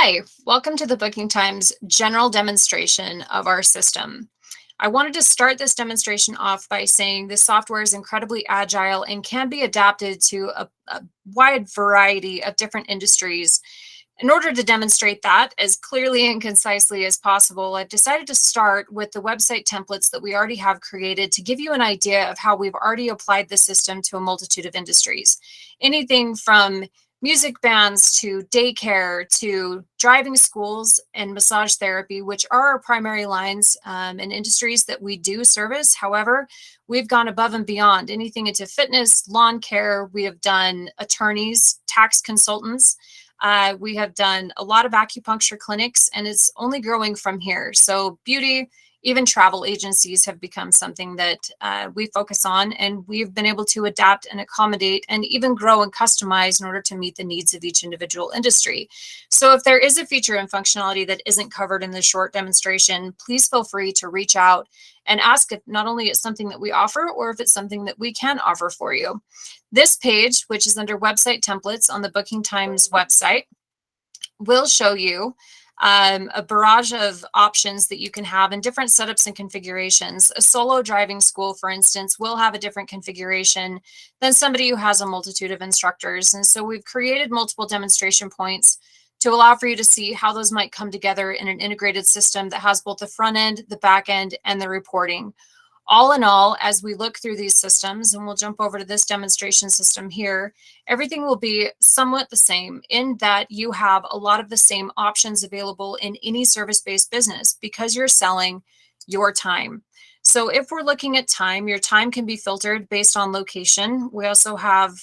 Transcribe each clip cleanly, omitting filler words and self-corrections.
Hi, welcome to the BookingTimes general demonstration of our system. I wanted to start this demonstration off by saying this software is incredibly agile and can be adapted to a wide variety of different industries. In order to demonstrate that as clearly and concisely as possible, I've decided to start with the website templates that we already have created to give you an idea of how we've already applied the system to a multitude of industries. Anything from music bands to daycare to driving schools and massage therapy, which are our primary lines and industries that we do service. However, we've gone above and beyond anything into fitness, lawn care. We have done attorneys, tax consultants. We have done a lot of acupuncture clinics, and it's only growing from here. So beauty, even travel agencies have become something that we focus on, and we've been able to adapt and accommodate and even grow and customize in order to meet the needs of each individual industry. So if there is a feature and functionality that isn't covered in this short demonstration, please feel free to reach out and ask if not only it's something that we offer or if it's something that we can offer for you. This page, which is under website templates on the BookingTimes website, will show you a barrage of options that you can have in different setups and configurations. A solo driving school, for instance, will have a different configuration than somebody who has a multitude of instructors. And so we've created multiple demonstration points to allow for you to see how those might come together in an integrated system that has both the front end, the back end, and the reporting. All in all, as we look through these systems, and we'll jump over to this demonstration system here, everything will be somewhat the same in that you have a lot of the same options available in any service-based business because you're selling your time. So if we're looking at time, your time can be filtered based on location. We also have,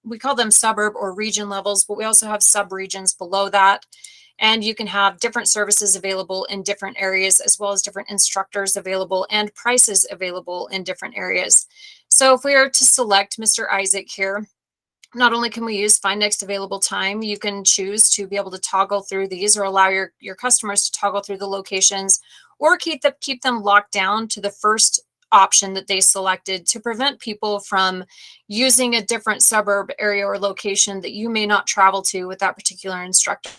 we call them suburb or region levels, but we also have sub-regions below that. And you can have different services available in different areas, as well as different instructors available and prices available in different areas. So if we are to select Mr. Isaac here, not only can we use find next available time, you can choose to be able to toggle through these or allow your customers to toggle through the locations or keep them locked down to the first option that they selected to prevent people from using a different suburb area or location that you may not travel to with that particular instructor.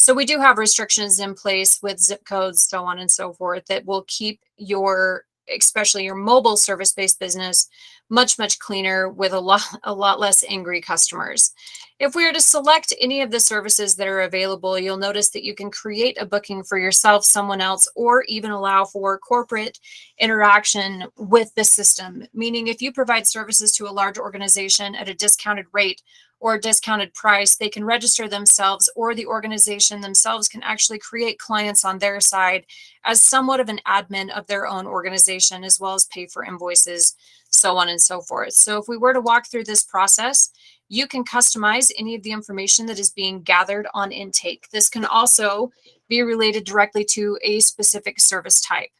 So we do have restrictions in place with zip codes, so on and so forth, that will keep your, especially your mobile service-based business, much cleaner with a lot less angry customers. If we were to select any of the services that are available, you'll notice that you can create a booking for yourself, someone else, or even allow for corporate interaction with the system. Meaning if you provide services to a large organization at a discounted rate or a discounted price, they can register themselves, or the organization themselves can actually create clients on their side as somewhat of an admin of their own organization, as well as pay for invoices, so on and so forth. So if we were to walk through this process, you can customize any of the information that is being gathered on intake. This can also be related directly to a specific service type.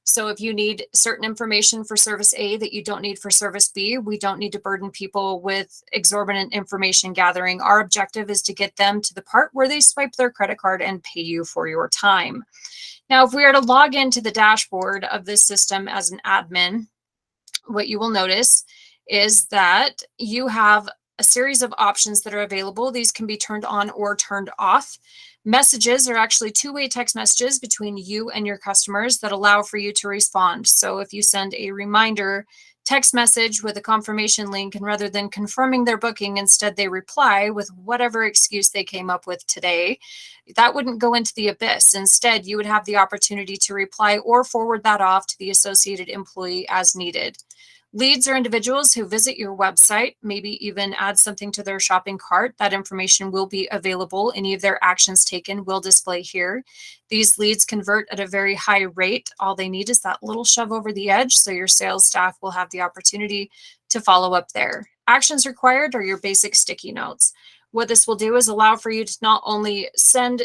So if you need certain information for service A that you don't need for service B, we don't need to burden people with exorbitant information gathering. Our objective is to get them to the part where they swipe their credit card and pay you for your time. Now, if we are to log into the dashboard of this system as an admin, what you will notice is that you have a series of options that are available. These can be turned on or turned off. Messages are actually two-way text messages between you and your customers that allow for you to respond. So if you send a reminder text message with a confirmation link, and rather than confirming their booking, instead they reply with whatever excuse they came up with today, that wouldn't go into the abyss. Instead, you would have the opportunity to reply or forward that off to the associated employee as needed. Leads are individuals who visit your website, maybe even add something to their shopping cart. That information will be available. Any of their actions taken will display here. These leads convert at a very high rate. All they need is that little shove over the edge, so your sales staff will have the opportunity to follow up there. Actions required are your basic sticky notes. What this will do is allow for you to not only send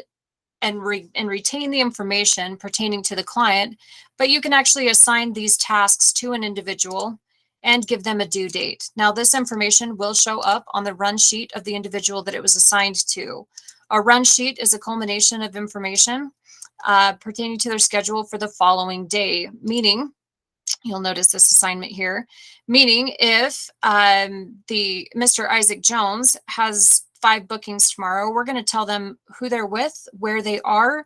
and retain the information pertaining to the client, but you can actually assign these tasks to an individual and give them a due date. Now, this information will show up on the run sheet of the individual that it was assigned to. A run sheet is a culmination of information pertaining to their schedule for the following day, meaning, you'll notice this assignment here, meaning if the Mr. Isaac Jones has 5 bookings tomorrow, we're going to tell them who they're with, where they are,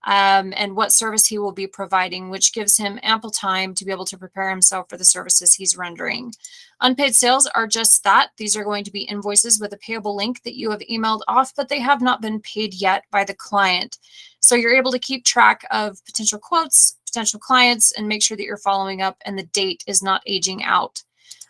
and what service he will be providing, which gives him ample time to be able to prepare himself for the services he's rendering. Unpaid sales are just that. These are going to be invoices with a payable link that you have emailed off, but they have not been paid yet by the client. So you're able to keep track of potential quotes, potential clients, and make sure that you're following up and the date is not aging out.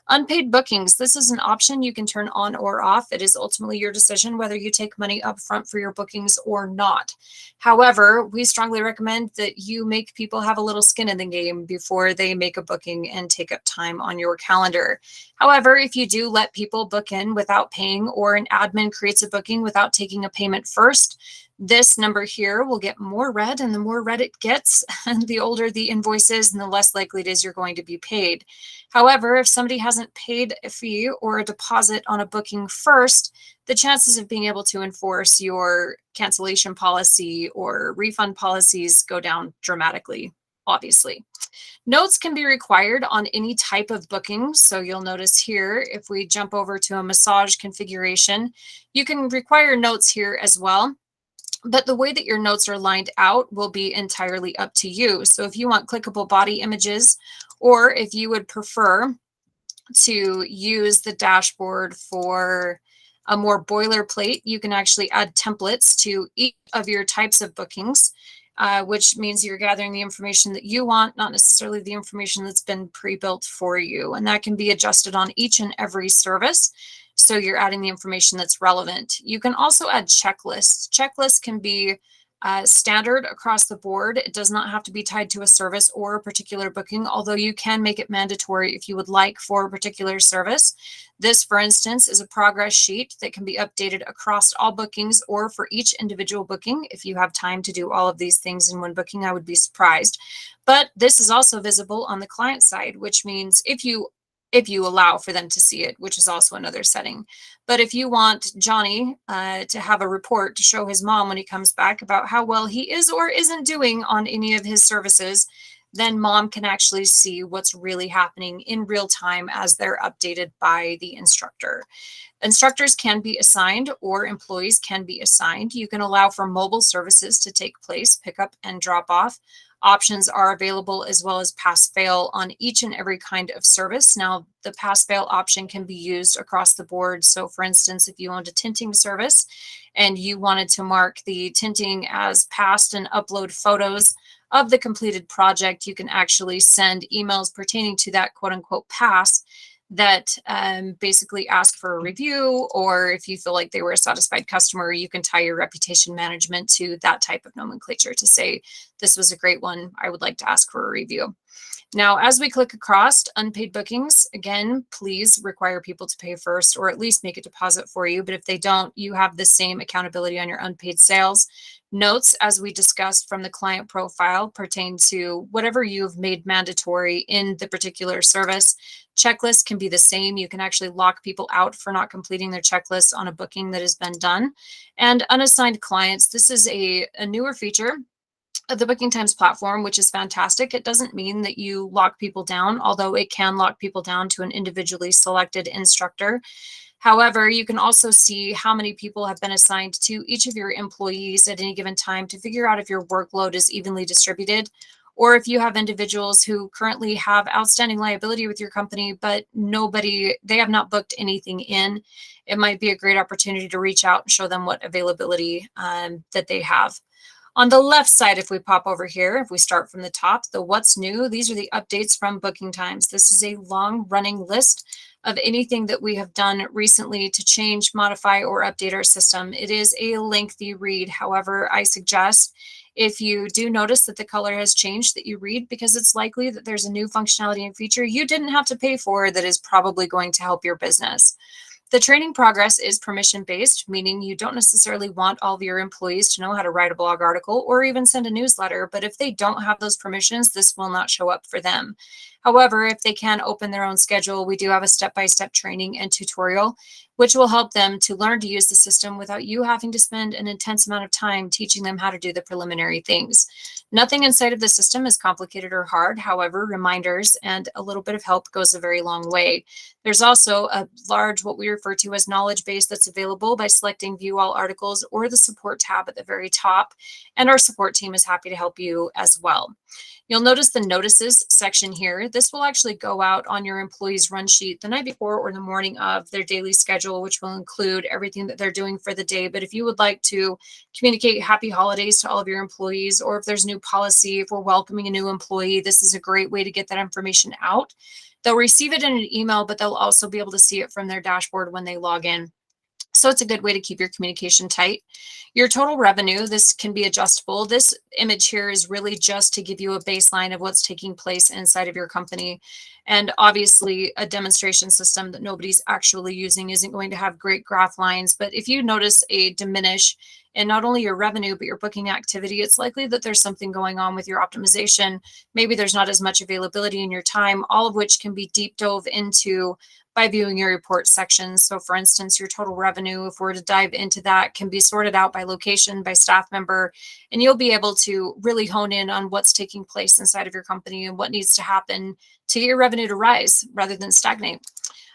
Unpaid bookings. This is an option you can turn on or off. It is ultimately your decision whether you take money up front for your bookings or not. However, we strongly recommend that you make people have a little skin in the game before they make a booking and take up time on your calendar. However, if you do let people book in without paying, or an admin creates a booking without taking a payment first, this number here will get more red, and the more red it gets, and the older the invoice is, and the less likely it is you're going to be paid. However, if somebody hasn't paid a fee or a deposit on a booking first, the chances of being able to enforce your cancellation policy or refund policies go down dramatically, obviously. Notes can be required on any type of booking. So you'll notice here, if we jump over to a massage configuration, you can require notes here as well. But the way that your notes are lined out will be entirely up to you. So if you want clickable body images, or if you would prefer to use the dashboard for a more boilerplate, you can actually add templates to each of your types of bookings, which means you're gathering the information that you want, not necessarily the information that's been pre-built for you. And that can be adjusted on each and every service. So you're adding the information that's relevant. You can also add checklists. Checklists can be standard across the board. It does not have to be tied to a service or a particular booking, although you can make it mandatory if you would like for a particular service. This, for instance, is a progress sheet that can be updated across all bookings or for each individual booking. If you have time to do all of these things in one booking, I would be surprised. But this is also visible on the client side, which means if you allow for them to see it, which is also another setting. But if you want Johnny to have a report to show his mom when he comes back about how well he is or isn't doing on any of his services, then mom can actually see what's really happening in real time as they're updated by the instructor. Instructors can be assigned, or employees can be assigned. You can allow for mobile services to take place, pick up and drop off. Options are available, as well as pass-fail on each and every kind of service. Now, the pass-fail option can be used across the board. So for instance, if you owned a tinting service and you wanted to mark the tinting as passed and upload photos of the completed project, you can actually send emails pertaining to that quote-unquote pass that basically ask for a review, or if you feel like they were a satisfied customer, you can tie your reputation management to that type of nomenclature to say, this was a great one, I would like to ask for a review. Now, as we click across unpaid bookings, again, please require people to pay first, or at least make a deposit for you. But if they don't, you have the same accountability on your unpaid sales. Notes, as we discussed from the client profile, pertain to whatever you've made mandatory in the particular service. Checklist can be the same. You can actually lock people out for not completing their checklist on a booking that has been done. And unassigned clients, this is a newer feature of the BookingTimes platform, which is fantastic. It doesn't mean that you lock people down, although it can lock people down to an individually selected instructor. However, you can also see how many people have been assigned to each of your employees at any given time to figure out if your workload is evenly distributed, or if you have individuals who currently have outstanding liability with your company, but they have not booked anything in. It might be a great opportunity to reach out and show them what availability that they have. On the left side, if we pop over here, if we start from the top, the what's new, these are the updates from BookingTimes. This is a long running list of anything that we have done recently to change, modify, or update our system. It is a lengthy read. However, I suggest if you do notice that the color has changed, that you read, because it's likely that there's a new functionality and feature you didn't have to pay for that is probably going to help your business. The training progress is permission-based, meaning you don't necessarily want all of your employees to know how to write a blog article or even send a newsletter, but if they don't have those permissions, this will not show up for them. However, if they can open their own schedule, we do have a step-by-step training and tutorial, which will help them to learn to use the system without you having to spend an intense amount of time teaching them how to do the preliminary things. Nothing inside of the system is complicated or hard. However, reminders and a little bit of help goes a very long way. There's also a large, what we refer to as knowledge base that's available by selecting view all articles or the support tab at the very top. And our support team is happy to help you as well. You'll notice the notices section here. This will actually go out on your employee's run sheet the night before or the morning of their daily schedule, which will include everything that they're doing for the day. But if you would like to communicate happy holidays to all of your employees, or if there's new policy, if we're welcoming a new employee, this is a great way to get that information out. They'll receive it in an email, but they'll also be able to see it from their dashboard when they log in. So it's a good way to keep your communication tight. Your total revenue, this can be adjustable. This image here is really just to give you a baseline of what's taking place inside of your company. And obviously a demonstration system that nobody's actually using isn't going to have great graph lines. But if you notice a diminish in not only your revenue, but your booking activity, it's likely that there's something going on with your optimization. Maybe there's not as much availability in your time, all of which can be deep dove into by viewing your report sections. So for instance, your total revenue, if we're to dive into that, can be sorted out by location, by staff member, and you'll be able to really hone in on what's taking place inside of your company and what needs to happen to get your revenue to rise rather than stagnate.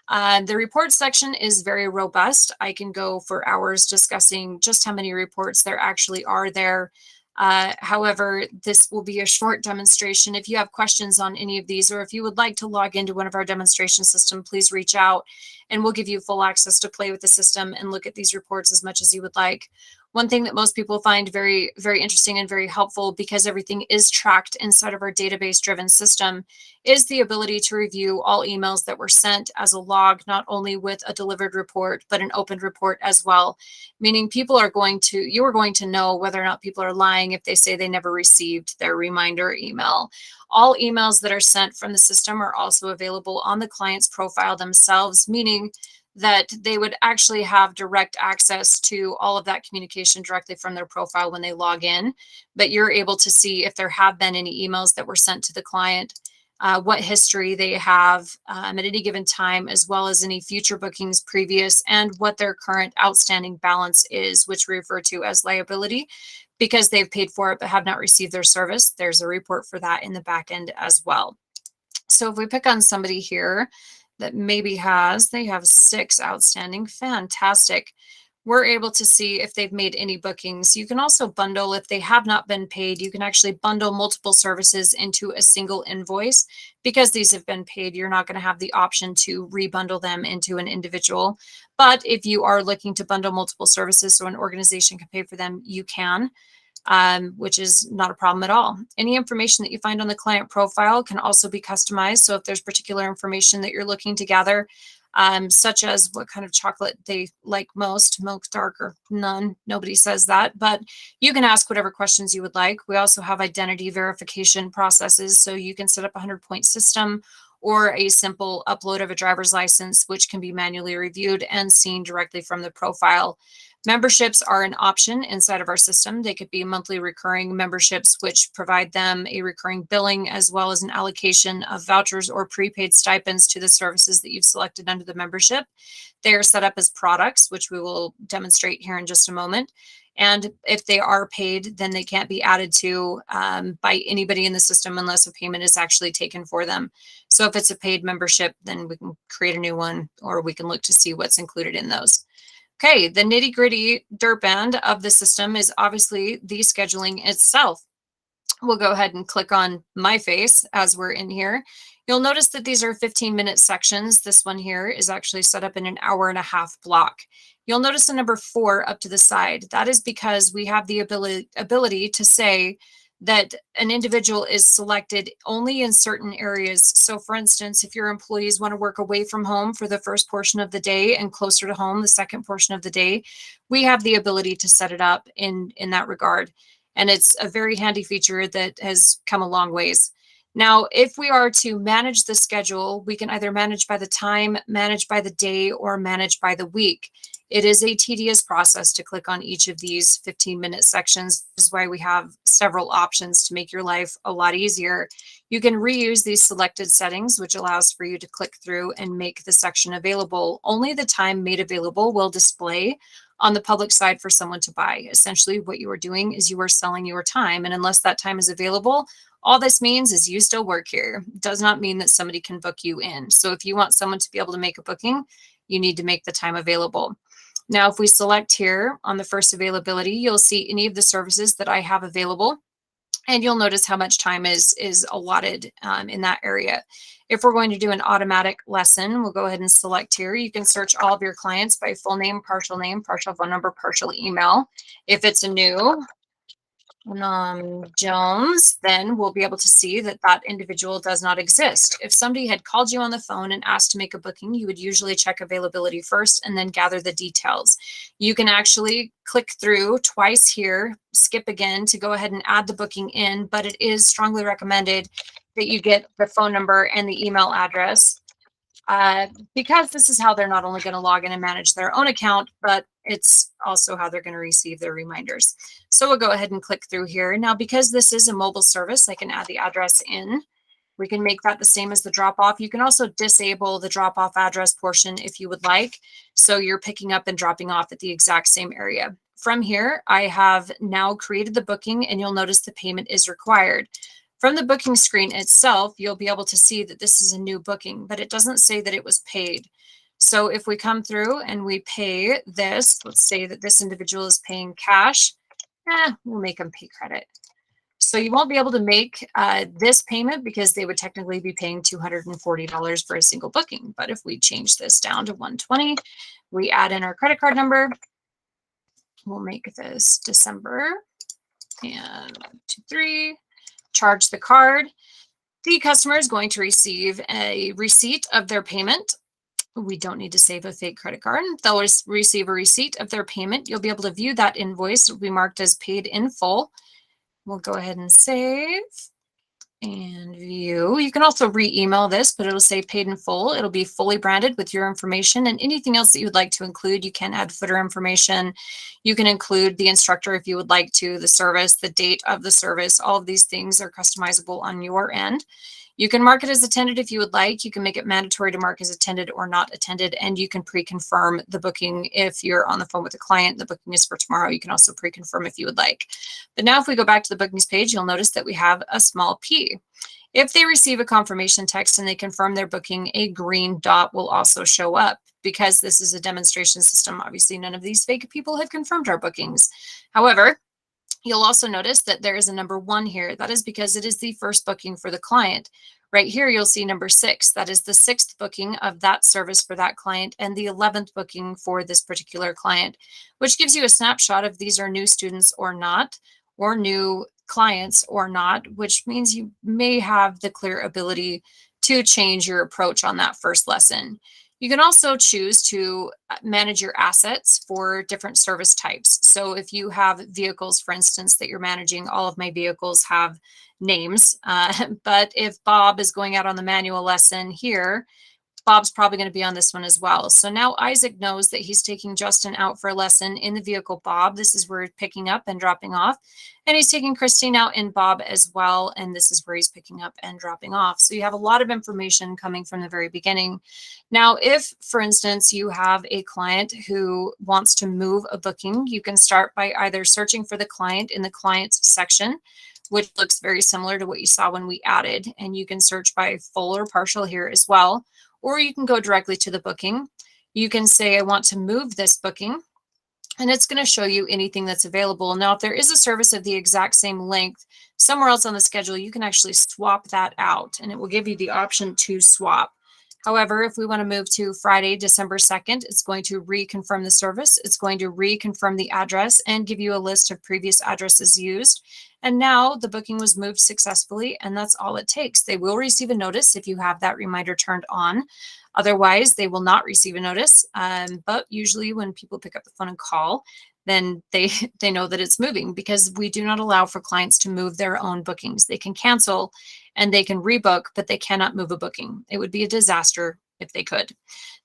The report section is very robust. I can go for hours discussing just how many reports there actually are there. However, this will be a short demonstration. If you have questions on any of these, or if you would like to log into one of our demonstration systems, please reach out and we'll give you full access to play with the system and look at these reports as much as you would like. One thing that most people find very, very interesting and very helpful, because everything is tracked inside of our database-driven system, is the ability to review all emails that were sent as a log, not only with a delivered report, but an opened report as well. Meaning you are going to know whether or not people are lying if they say they never received their reminder email. All emails that are sent from the system are also available on the client's profile themselves, meaning that they would actually have direct access to all of that communication directly from their profile when they log in. But you're able to see if there have been any emails that were sent to the client, what history they have at any given time, as well as any future bookings previous, and what their current outstanding balance is, which we refer to as liability, because they've paid for it but have not received their service. There's a report for that in the back end as well. So if we pick on somebody here that maybe they have 6 outstanding, fantastic. We're able to see if they've made any bookings. You can also bundle, if they have not been paid, you can actually bundle multiple services into a single invoice. Because these have been paid, you're not going to have the option to rebundle them into an individual. But if you are looking to bundle multiple services so an organization can pay for them, you can. Which is not a problem at all. Any information that you find on the client profile can also be customized. So if there's particular information that you're looking to gather, such as what kind of chocolate they like most, milk, dark, or none, nobody says that, but you can ask whatever questions you would like. We also have identity verification processes, so you can set up a 100-point system or a simple upload of a driver's license, which can be manually reviewed and seen directly from the profile. Memberships are an option inside of our system. They could be monthly recurring memberships, which provide them a recurring billing, as well as an allocation of vouchers or prepaid stipends to the services that you've selected under the membership. They are set up as products, which we will demonstrate here in just a moment. And if they are paid, then they can't be added to by anybody in the system unless a payment is actually taken for them. So if it's a paid membership, then we can create a new one, or we can look to see what's included in those. Okay, the nitty gritty dirt band of the system is obviously the scheduling itself. We'll go ahead and click on my face as we're in here. You'll notice that these are 15-minute sections. This one here is actually set up in an 1.5-hour block. You'll notice the number 4 up to the side. That is because we have the ability to say that an individual is selected only in certain areas. So for instance, if your employees want to work away from home for the first portion of the day and closer to home the second portion of the day, we have the ability to set it up in that regard. And it's a very handy feature that has come a long ways. Now, if we are to manage the schedule, we can either manage by the time, manage by the day, or manage by the week. It is a tedious process to click on each of these 15-minute sections. This is why we have several options to make your life a lot easier. You can reuse these selected settings, which allows for you to click through and make the section available. Only the time made available will display on the public side for someone to buy. Essentially, what you are doing is you are selling your time, and unless that time is available, all this means is you still work here. It does not mean that somebody can book you in. So if you want someone to be able to make a booking, you need to make the time available. Now, if we select here on the first availability, you'll see any of the services that I have available, and you'll notice how much time is allotted in that area. If we're going to do an automatic lesson, we'll go ahead and select here. You can search all of your clients by full name, partial phone number, partial email. If it's a new Jones, then we'll be able to see that that individual does not exist. If somebody had called you on the phone and asked to make a booking, you would usually check availability first and then gather the details. You can actually click through twice here, skip again to go ahead and add the booking in, but it is strongly recommended that you get the phone number and the email address because this is how they're not only going to log in and manage their own account, but it's also how they're going to receive their reminders. So we'll go ahead and click through here. Now, because this is a mobile service, I can add the address in. We can make that the same as the drop off. You can also disable the drop off address portion if you would like. So you're picking up and dropping off at the exact same area. From here, I have now created the booking, and you'll notice the payment is required. From the booking screen itself, you'll be able to see that this is a new booking, but it doesn't say that it was paid. So if we come through and we pay this, let's say that this individual is paying cash, we'll make them pay credit. So you won't be able to make this payment because they would technically be paying $240 for a single booking. But if we change this down to $120, we add in our credit card number. We'll make this December and 123. Charge the card. The customer is going to receive a receipt of their payment. We don't need to save a fake credit card. They'll receive a receipt of their payment. You'll be able to view that invoice. It will be marked as paid in full. We'll go ahead and save and view. You can also re-email this, but it'll say paid in full. It'll be fully branded with your information and anything else that you would like to include. You can add footer information. You can include the instructor if you would like to, the service, the date of the service. All of these things are customizable on your end. You can mark it as attended if you would like. You can make it mandatory to mark as attended or not attended, and you can pre-confirm the booking if you're on the phone with the client. The booking is for tomorrow. You can also pre-confirm if you would like. But now if we go back to the bookings page, you'll notice that we have a small P. If they receive a confirmation text and they confirm their booking, a green dot will also show up. Because this is a demonstration system, obviously none of these fake people have confirmed our bookings. However, you'll also notice that there is a number 1 here. That is because it is the first booking for the client. Right here, you'll see number 6. That is the 6th booking of that service for that client and the 11th booking for this particular client, which gives you a snapshot of these are new students or not, or new clients or not, which means you may have the clear ability to change your approach on that first lesson. You can also choose to manage your assets for different service types. So if you have vehicles, for instance, that you're managing, all of my vehicles have names. But if Bob is going out on the manual lesson here, Bob's probably going to be on this one as well. So now Isaac knows that he's taking Justin out for a lesson in the vehicle Bob. This is where he's picking up and dropping off. And he's taking Christine out in Bob as well. And this is where he's picking up and dropping off. So you have a lot of information coming from the very beginning. Now, if, for instance, you have a client who wants to move a booking, you can start by either searching for the client in the clients section, which looks very similar to what you saw when we added. And you can search by full or partial here as well. Or you can go directly to the booking. You can say, I want to move this booking, and it's going to show you anything that's available. Now, if there is a service of the exact same length somewhere else on the schedule, you can actually swap that out, and it will give you the option to swap. However, if we want to move to Friday, December 2nd, it's going to reconfirm the service. It's going to reconfirm the address and give you a list of previous addresses used. And now the booking was moved successfully, and that's all it takes. They will receive a notice if you have that reminder turned on. Otherwise, they will not receive a notice. But usually when people pick up the phone and call, then they know that it's moving, because we do not allow for clients to move their own bookings. They can cancel and they can rebook, but they cannot move a booking. It would be a disaster if they could.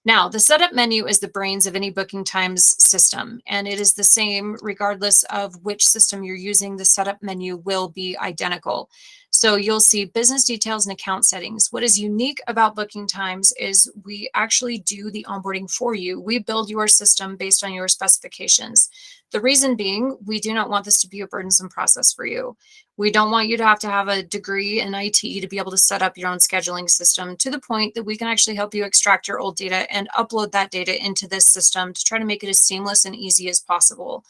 Now, the setup menu is the brains of any BookingTimes system, and it is the same regardless of which system you're using. The setup menu will be identical. So you'll see business details and account settings. What is unique about BookingTimes is we actually do the onboarding for you. We build your system based on your specifications. The reason being, we do not want this to be a burdensome process for you. We don't want you to have a degree in IT to be able to set up your own scheduling system, to the point that we can actually help you extract your old data and upload that data into this system to try to make it as seamless and easy as possible.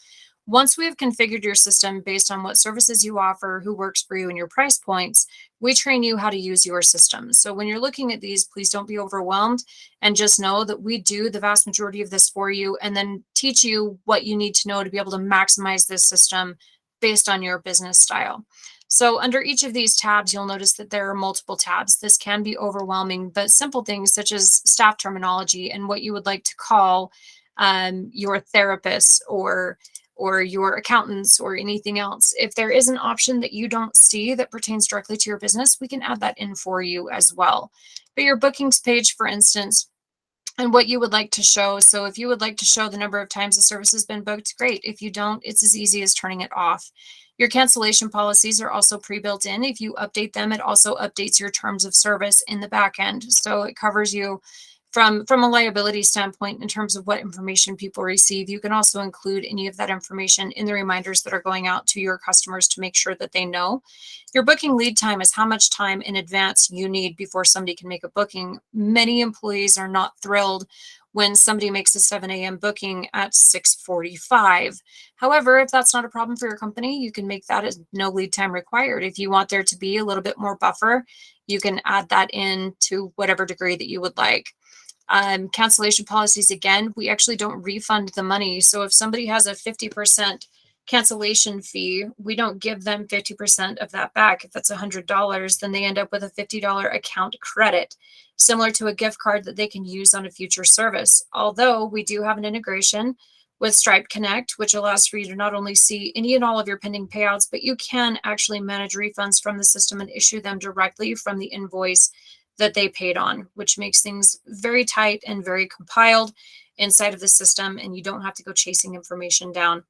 Once we have configured your system based on what services you offer, who works for you, and your price points, we train you how to use your system. So when you're looking at these, please don't be overwhelmed, and just know that we do the vast majority of this for you and then teach you what you need to know to be able to maximize this system based on your business style. So under each of these tabs, you'll notice that there are multiple tabs. This can be overwhelming, but simple things such as staff terminology and what you would like to call your therapists or your accountants or anything else. If there is an option that you don't see that pertains directly to your business, we can add that in for you as well. But your bookings page, for instance, and what you would like to show. So if you would like to show the number of times the service has been booked, great. If you don't, it's as easy as turning it off. Your cancellation policies are also pre-built in. If you update them, it also updates your terms of service in the back end. So it covers you from a liability standpoint in terms of what information people receive. You can also include any of that information in the reminders that are going out to your customers to make sure that they know. Your booking lead time is how much time in advance you need before somebody can make a booking. Many employees are not thrilled when somebody makes a 7 a.m. booking at 6:45. However, if that's not a problem for your company, you can make that as no lead time required. If you want there to be a little bit more buffer, you can add that in to whatever degree that you would like. Cancellation policies, again, we actually don't refund the money. So if somebody has a 50% cancellation fee, we don't give them 50% of that back. If that's $100, then they end up with a $50 account credit, similar to a gift card that they can use on a future service. Although we do have an integration with Stripe Connect, which allows for you to not only see any and all of your pending payouts, but you can actually manage refunds from the system and issue them directly from the invoice that they paid on, which makes things very tight and very compiled inside of the system, and you don't have to go chasing information down.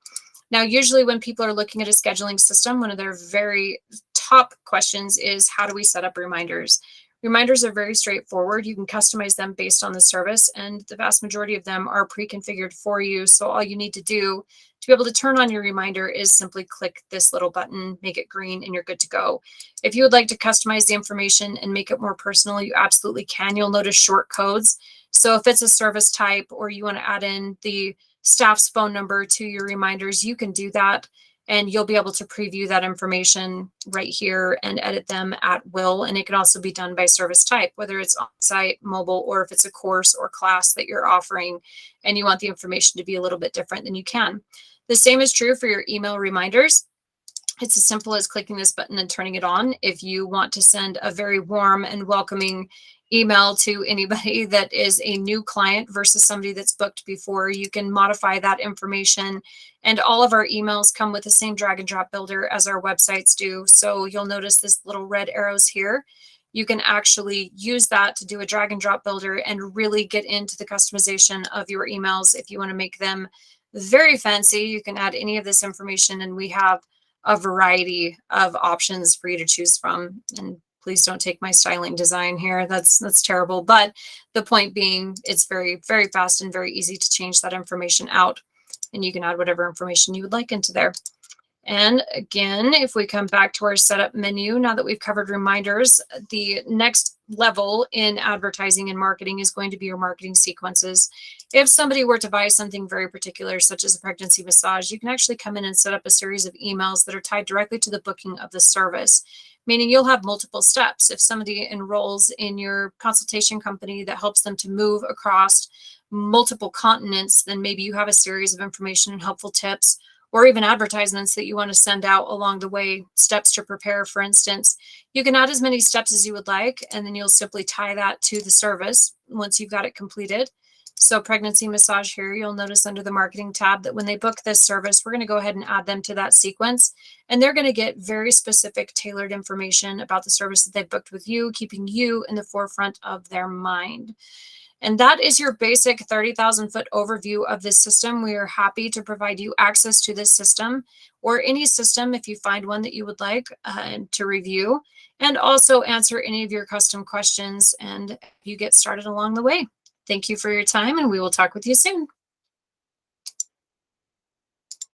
Now, usually when people are looking at a scheduling system, one of their very top questions is, how do we set up reminders? Reminders are very straightforward. You can customize them based on the service, and the vast majority of them are pre-configured for you. So all you need to do to be able to turn on your reminder is simply click this little button, make it green, and you're good to go. If you would like to customize the information and make it more personal, you absolutely can. You'll notice short codes. So if it's a service type or you want to add in the staff's phone number to your reminders, you can do that. And you'll be able to preview that information right here and edit them at will. And it can also be done by service type, whether it's on-site, mobile, or if it's a course or class that you're offering and you want the information to be a little bit different, then you can. The same is true for your email reminders. It's as simple as clicking this button and turning it on. If you want to send a very warm and welcoming email to anybody that is a new client versus somebody that's booked before, you can modify that information. And all of our emails come with the same drag and drop builder as our websites do. So you'll notice this little red arrows here. You can actually use that to do a drag and drop builder and really get into the customization of your emails. If you want to make them very fancy, you can add any of this information, and we have a variety of options for you to choose from. And please don't take my styling design here. That's terrible. But the point being, it's very, very fast and very easy to change that information out. And you can add whatever information you would like into there. And again, if we come back to our setup menu, now that we've covered reminders, the next level in advertising and marketing is going to be your marketing sequences. If somebody were to buy something very particular, such as a pregnancy massage, you can actually come in and set up a series of emails that are tied directly to the booking of the service, meaning you'll have multiple steps. If somebody enrolls in your consultation company that helps them to move across multiple continents, then maybe you have a series of information and helpful tips, or even advertisements that you want to send out along the way, steps to prepare, for instance. You can add as many steps as you would like, and then you'll simply tie that to the service once you've got it completed. So pregnancy massage here, you'll notice under the marketing tab that when they book this service, we're going to go ahead and add them to that sequence. And they're going to get very specific, tailored information about the service that they've booked with you, keeping you in the forefront of their mind. And that is your basic 30,000 foot overview of this system. We are happy to provide you access to this system or any system if you find one that you would like to review, and also answer any of your custom questions and you get started along the way. Thank you for your time, and we will talk with you soon.